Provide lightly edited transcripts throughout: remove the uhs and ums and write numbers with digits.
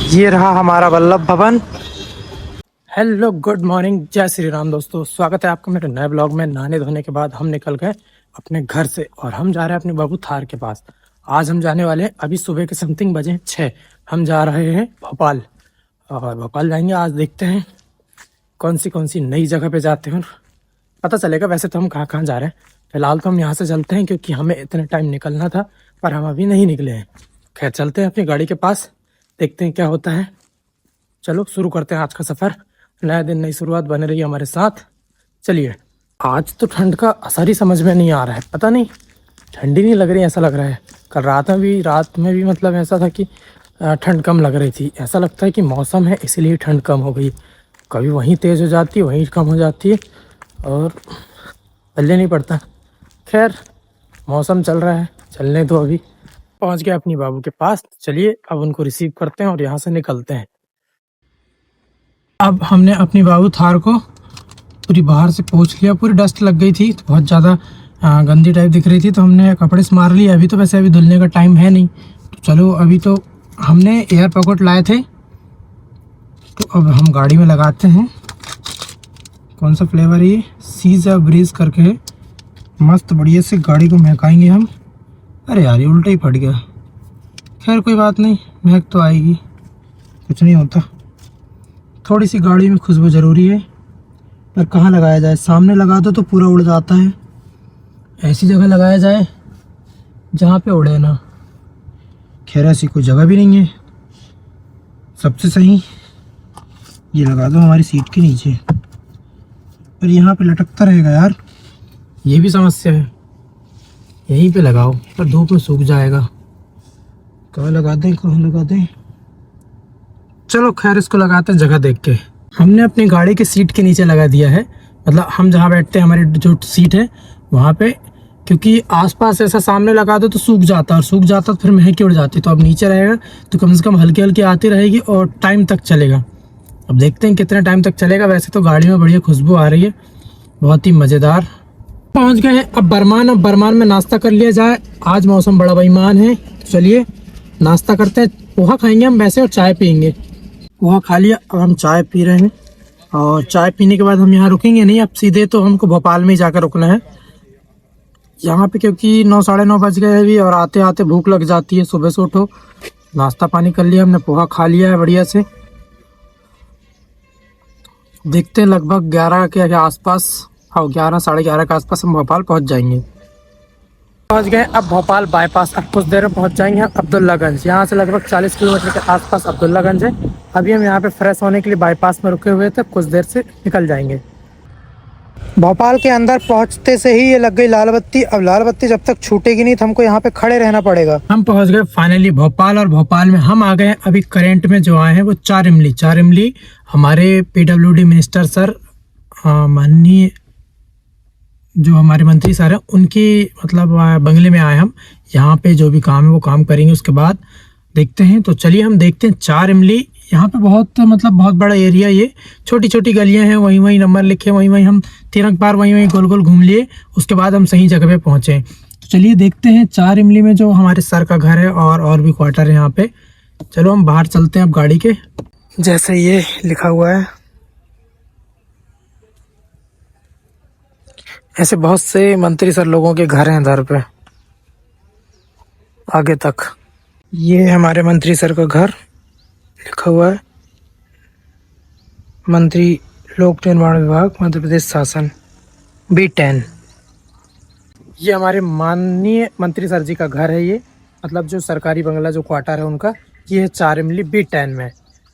ये रहा हमारा Vallabh Bhavan. Hello good morning, जय श्री राम दोस्तों, स्वागत है आपका मेरे नए ब्लॉग में। नहाने धोने के बाद हम निकल गए अपने घर से और हम जा रहे हैं अपने बाबू थार के पास। आज हम जाने वाले हैं, अभी सुबह के समथिंग बजे 6। हम जा रहे हैं भोपाल और भोपाल जाएंगे। आज देखते हैं कौन सी नई जगह पे जाते हैं और पता चलेगा वैसे तो हम कहाँ कहाँ जा रहे हैं। फिलहाल तो हम यहाँ से चलते हैं क्योंकि हमें इतने टाइम निकलना था, पर हम अभी नहीं निकले हैं। खैर चलते हैं अपनी गाड़ी के पास, देखते हैं क्या होता है। चलो शुरू करते हैं आज का सफ़र। नया दिन नई शुरुआत, बने रही हमारे साथ। चलिए। आज तो ठंड का असर ही समझ में नहीं आ रहा है, पता नहीं ठंडी नहीं लग रही, ऐसा लग रहा है। कल रात में भी मतलब ऐसा था कि ठंड कम लग रही थी। ऐसा लगता है कि मौसम है इसीलिए ठंड कम हो गई। कभी वहीं तेज़ हो जाती है, वहीं कम हो जाती है और पल्ले नहीं पड़ता। खैर मौसम चल रहा है, चलने दो। अभी पहुंच गए अपनी बाबू के पास। चलिए अब उनको रिसीव करते हैं और यहाँ से निकलते हैं। अब हमने अपनी बाबू थार को पूरी बाहर से पोंछ लिया। पूरी डस्ट लग गई थी, तो बहुत ज़्यादा गंदी टाइप दिख रही थी, तो हमने कपड़े से मार लिए। अभी तो वैसे अभी धुलने का टाइम है नहीं, तो चलो अभी तो हमने एयर पॉकेट लाए थे, तो अब हम गाड़ी में लगाते हैं। कौन सा फ्लेवर है ये? सीज़ा ब्रीज करके है, मस्त बढ़िया से गाड़ी को महकाएंगे हम। अरे यार ये उल्टा ही फट गया। खैर कोई बात नहीं, महक तो आएगी, कुछ नहीं होता। थोड़ी सी गाड़ी में खुशबू ज़रूरी है, पर कहाँ लगाया जाए? सामने लगा दो तो पूरा उड़ जाता है। ऐसी जगह लगाया जाए जहाँ पे उड़े ना। खैर ऐसी कोई जगह भी नहीं है। सबसे सही ये लगा दो हमारी सीट के नीचे, पर यहाँ पे लटकता रहेगा यार, ये भी समस्या है। यहीं पे लगाओ, पर धूप में सूख जाएगा। कहाँ लगा दें? चलो खैर इसको लगाते हैं जगह देख के। हमने अपनी गाड़ी की सीट के नीचे लगा दिया है, मतलब हम जहाँ बैठते हैं हमारी जो सीट है वहाँ पे, क्योंकि आसपास ऐसा सामने लगा दो तो सूख जाता, और सूख जाता तो फिर महक उड़ जाती। तो अब नीचे रहेगा तो कम से कम हल्की हल्की आती रहेगी और टाइम तक चलेगा। अब देखते हैं कितने टाइम तक चलेगा। वैसे तो गाड़ी में बढ़िया खुशबू आ रही है, बहुत ही मज़ेदार। पहुँच गए हैं अब बरमान। अब बरमान में नाश्ता कर लिया जाए, आज मौसम बड़ा बेईमान है। चलिए नाश्ता करते हैं। पोहा खाएंगे हम वैसे और चाय पियेंगे। पोहा खा लिया, अब हम चाय पी रहे हैं, और चाय पीने के बाद हम यहाँ रुकेंगे नहीं, अब सीधे तो हमको भोपाल में ही जाकर रुकना है यहाँ पे, क्योंकि 9 साढ़े 9 बज गए अभी और आते आते भूख लग जाती है। सुबह से उठो, नाश्ता पानी कर लिया हमने, पोहा खा लिया है बढ़िया से। देखते हैं लगभग 11 के आसपास, हाँ 11 साढ़े 11 के आसपास हम भोपाल पहुँच जाएंगे। पहुंच गए अब भोपाल बाईपास। अब कुछ देर में पहुंच जाएंगे अब्दुल्लागंज। यहाँ से लगभग 40 किलोमीटर के आसपास अब्दुल्लागंज है। अभी हम यहाँ पे फ्रेश होने के लिए बाईपास में रुके हुए थे, कुछ देर से निकल जाएंगे। भोपाल के अंदर पहुंचते से ही ये लग गई लाल बत्ती। अब लाल बत्ती जब तक छूटेगी नहीं तो हमको यहाँ पे खड़े रहना पड़ेगा। हम पहुँच गए फाइनली भोपाल, और भोपाल में हम आ गए अभी करेंट में जो आए हैं वो चार इमली हमारे PWD मिनिस्टर सर, माननीय जो हमारे मंत्री सर हैं, उनकी मतलब बंगले में आए हम। यहाँ पे जो भी काम है वो काम करेंगे, उसके बाद देखते हैं। तो चलिए हम देखते हैं चार इमली। यहाँ पे बहुत बड़ा एरिया, ये छोटी छोटी गलियाँ हैं, वहीं नंबर लिखे, वहीं हम 3 बार वहीं गोल गोल घूम लिए, उसके बाद हम सही जगह पे पहुँचे। तो चलिए देखते हैं चार इमली में जो हमारे सर का घर है और भी क्वार्टर है यहाँ पे। चलो हम बाहर चलते हैं अब गाड़ी के। जैसे ये लिखा हुआ है, ऐसे बहुत से मंत्री सर लोगों के घर हैं इधर पे आगे तक। ये हमारे मंत्री सर का घर, लिखा हुआ है मंत्री लोक निर्माण विभाग मध्य प्रदेश शासन B10। ये हमारे माननीय मंत्री सर जी का घर है, ये मतलब जो सरकारी बंगला जो क्वार्टर है उनका, ये है चार इमली B10 में।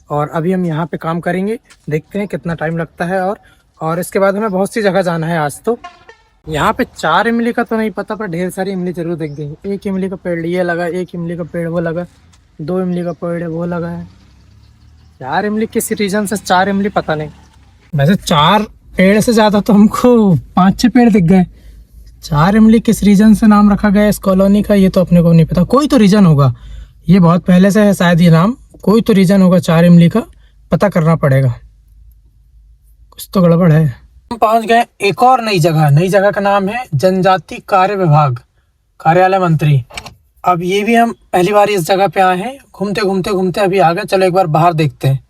और अभी हम यहाँ पे काम करेंगे, देखते हैं कितना टाइम लगता है। और इसके बाद हमें बहुत सी जगह जाना है आज। तो यहाँ पे चार इमली का तो नहीं पता, पर ढेर सारी इमली जरूर देख गई। एक इमली का पेड़ ये लगा, एक इमली का पेड़ वो लगा, 2 इमली का पेड़ है वो लगा है। चार इमली किस रीजन से चार इमली पता नहीं। वैसे 4 पेड़ से ज़्यादा तो हमको 5-6 पेड़ दिख गए। चार इमली किस रीजन से नाम रखा गया इस कॉलोनी का, ये तो अपने को नहीं पता। कोई तो रीजन होगा, ये बहुत पहले से है शायद ये नाम, कोई तो रीजन होगा चार इमली का, पता करना पड़ेगा, कुछ तो गड़बड़ है। हम पहुंच गए एक और नई जगह का नाम है जनजाति कार्य विभाग, कार्यालय मंत्री। अब ये भी हम पहली बार इस जगह पे आए हैं, घूमते घूमते घूमते अभी आ गए। चलो एक बार बाहर देखते हैं।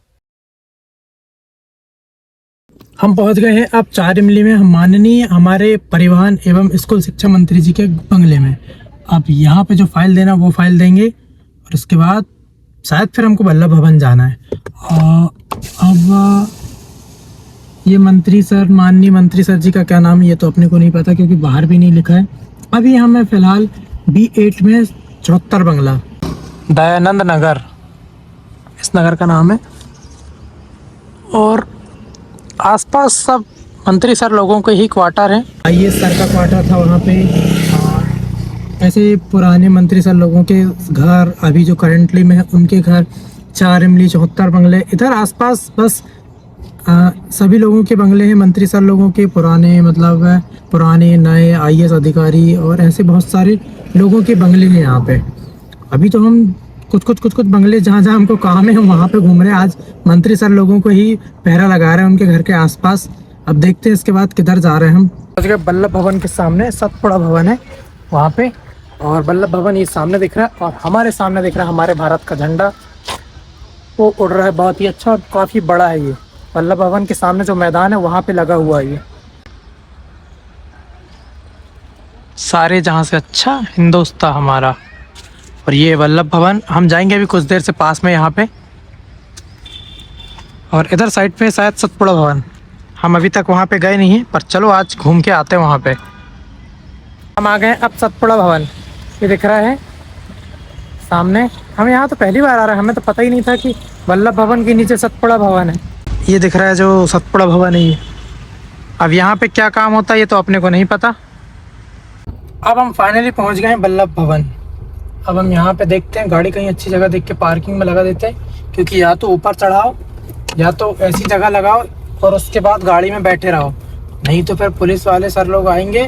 हम पहुंच गए हैं अब 4 इमली में, हम माननीय हमारे परिवहन एवं स्कूल शिक्षा मंत्री जी के बंगले में। अब यहाँ पे जो फाइल देना वो फाइल देंगे और उसके बाद शायद फिर हमको वल्लभ भवन जाना है। अब ये मंत्री सर, माननीय मंत्री सर जी का क्या नाम है ये तो अपने को नहीं पता क्योंकि बाहर भी नहीं लिखा है। अभी हमें फ़िलहाल B8 में 74 बंगला, दयानंद नगर इस नगर का नाम है। और आसपास सब मंत्री सर लोगों के ही क्वार्टर हैं। IAS सर का क्वार्टर था वहाँ पे। ऐसे पुराने मंत्री सर लोगों के घर, अभी जो करंटली में है उनके घर, 4 इमली 74 बंगले इधर आसपास। बस सभी लोगों के बंगले हैं, मंत्री सर लोगों के पुराने, मतलब पुराने नए IAS अधिकारी और ऐसे बहुत सारे लोगों के बंगले हैं यहाँ पे। अभी तो हम कुछ बंगले जहाँ जहाँ हमको काम है हम वहाँ पे घूम रहे हैं। आज मंत्री सर लोगों को ही पहरा लगा रहे हैं उनके घर के आसपास। अब देखते हैं इसके बाद किधर जा रहे हैं हम। वल्लभ भवन के सामने सतपुड़ा भवन है वहाँ पे, और वल्लभ भवन ये सामने दिख रहा है और हमारे सामने दिख रहा है हमारे भारत का झंडा, वो उड़ रहा है। बहुत ही अच्छा और काफ़ी बड़ा है ये वल्लभ भवन के सामने जो मैदान है वहाँ पे लगा हुआ है ये। सारे जहाँ से अच्छा हिंदुस्तान हमारा। और ये वल्लभ भवन, हम जाएंगे अभी कुछ देर से पास में यहाँ पे। और इधर साइड पे शायद सतपुड़ा भवन, हम अभी तक वहाँ पे गए नहीं हैं, पर चलो आज घूम के आते हैं वहाँ पे। हम आ गए अब सतपुड़ा भवन, ये दिख रहा है सामने। हम यहाँ तो पहली बार आ रहे हैं, हमें तो पता ही नहीं था कि वल्लभ भवन के नीचे सतपुड़ा भवन है। ये दिख रहा है जो सतपुड़ा भवन है ये। अब यहाँ पे क्या काम होता है ये तो अपने को नहीं पता। अब हम फाइनली पहुँच गए हैं वल्लभ भवन। अब हम यहाँ पे देखते हैं, गाड़ी कहीं अच्छी जगह देख के पार्किंग में लगा देते हैं, क्योंकि या तो ऊपर चढ़ाओ या तो ऐसी जगह लगाओ और उसके बाद गाड़ी में बैठे रहो, नहीं तो फिर पुलिस वाले सर लोग आएंगे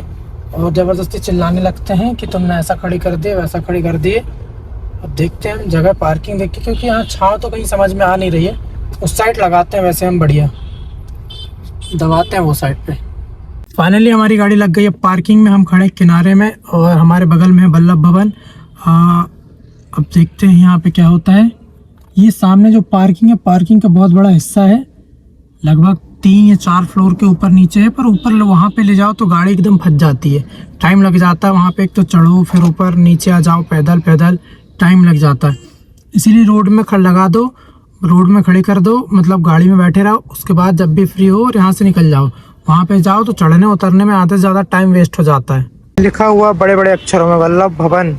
और ज़बरदस्ती चिल्लाने लगते हैं कि तुमने ऐसा खड़ी कर दिए वैसा खड़ी कर दिए। अब देखते हैं हम जगह पार्किंग देख के, क्योंकि यहाँ छाँव तो कहीं समझ में आ नहीं रही है। उस साइड लगाते हैं वैसे हम, बढ़िया दबाते हैं वो साइड पे। फाइनली हमारी गाड़ी लग गई है पार्किंग में, हम खड़े किनारे में और हमारे बगल में है वल्लभ भवन। अब देखते हैं यहाँ पे क्या होता है। ये सामने जो पार्किंग है, पार्किंग का बहुत बड़ा हिस्सा है, लगभग 3 या 4 फ्लोर के ऊपर नीचे है। पर ऊपर वहाँ पे ले जाओ तो गाड़ी एकदम फंस जाती है, टाइम लग जाता है वहाँ पे। एक तो चढ़ो फिर ऊपर नीचे आ जाओ, पैदल पैदल टाइम लग जाता है। इसीलिए रोड में लगा दो, रोड में खड़ी कर दो, मतलब गाड़ी में बैठे रहो। उसके बाद जब भी फ्री हो और यहाँ से निकल जाओ, वहाँ पे जाओ तो चढ़ने उतरने में आधे से ज़्यादा टाइम वेस्ट हो जाता है। लिखा हुआ बड़े बड़े अक्षरों में वल्लभ भवन।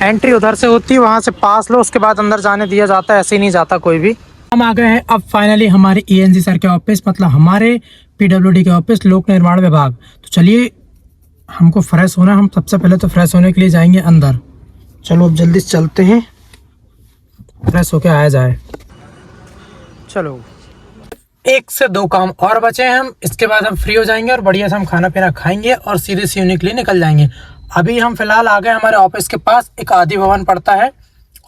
एंट्री उधर से होती है, वहाँ से पास लो, उसके बाद अंदर जाने दिया जाता है, ऐसे ही नहीं जाता कोई भी। हम आ गए हैं अब फाइनली हमारे ENG सर के ऑफिस, मतलब हमारे PWD के ऑफिस, लोक निर्माण विभाग। तो चलिए हमको फ्रेश होना, हम सबसे पहले तो फ्रेश होने के लिए जाएंगे अंदर। चलो अब जल्दी से चलते हैं, फ्रेश होके आया जाए। चलो 1 से 2 काम और बचे हैं हम, इसके बाद हम फ्री हो जाएंगे और बढ़िया से हम खाना पीना खाएंगे और सीधे सीने के लिए निकल जाएंगे। अभी हम फिलहाल आ गए हमारे ऑफिस के पास, एक आदि भवन पड़ता है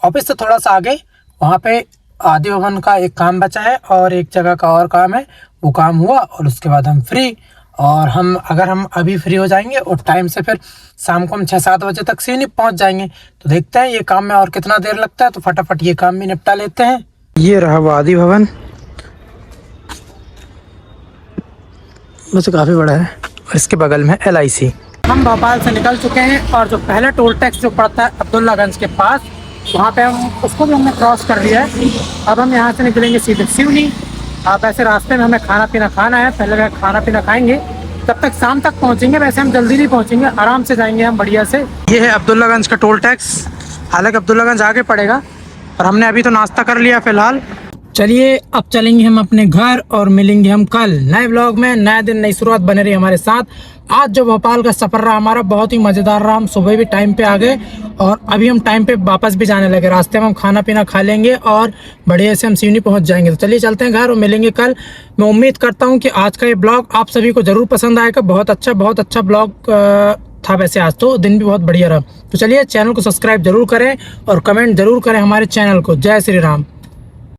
ऑफिस से थोड़ा सा आगे, वहाँ पे आदि भवन का एक काम बचा है और एक जगह का और काम है, वो काम हुआ और उसके बाद हम फ्री। और अगर हम अभी फ्री हो जाएंगे और टाइम से फिर शाम को हम 6-7 बजे तक सीनी पहुँच जाएंगे। तो देखते हैं ये काम में और कितना देर लगता है, तो फटाफट ये काम भी निपटा लेते हैं। ये रहा वो आदि भवन, वैसे काफ़ी बड़ा है और इसके बगल में LIC। हम भोपाल से निकल चुके हैं और जो पहला टोल टैक्स जो पड़ता है अब्दुल्लागंज के पास, वहाँ पे हम उसको भी हमने क्रॉस कर लिया है। अब हम यहाँ से निकलेंगे सीधे सिवनी। आप ऐसे रास्ते में हमें खाना पीना खाना है, पहले खाना पीना खाएंगे, तब तक शाम तक पहुँचेंगे। वैसे हम जल्दी नहीं पहुँचेंगे, आराम से जाएंगे हम बढ़िया से। ये है अब्दुल्लागंज का टोल टैक्स, हालांकि अब्दुल्लागंज आगे पड़ेगा, पर हमने अभी तो नाश्ता कर लिया फिलहाल। चलिए अब चलेंगे हम अपने घर और मिलेंगे हम कल नए व्लॉग में। नया दिन नई शुरुआत, बने रही हमारे साथ। आज जो भोपाल का सफ़र रहा हमारा बहुत ही मज़ेदार रहा। हम सुबह भी टाइम पे आ गए और अभी हम टाइम पे वापस भी जाने लगे। रास्ते में हम खाना पीना खा लेंगे और बढ़िया से हम सिवनी पहुंच जाएंगे। तो चलिए चलते हैं घर और मिलेंगे कल। मैं उम्मीद करता हूं कि आज का ये ब्लॉग आप सभी को ज़रूर पसंद आएगा। बहुत अच्छा ब्लॉग था वैसे, आज तो दिन भी बहुत बढ़िया रहा। तो चलिए चैनल को सब्सक्राइब जरूर करें और कमेंट जरूर करें हमारे चैनल को। जय श्री राम।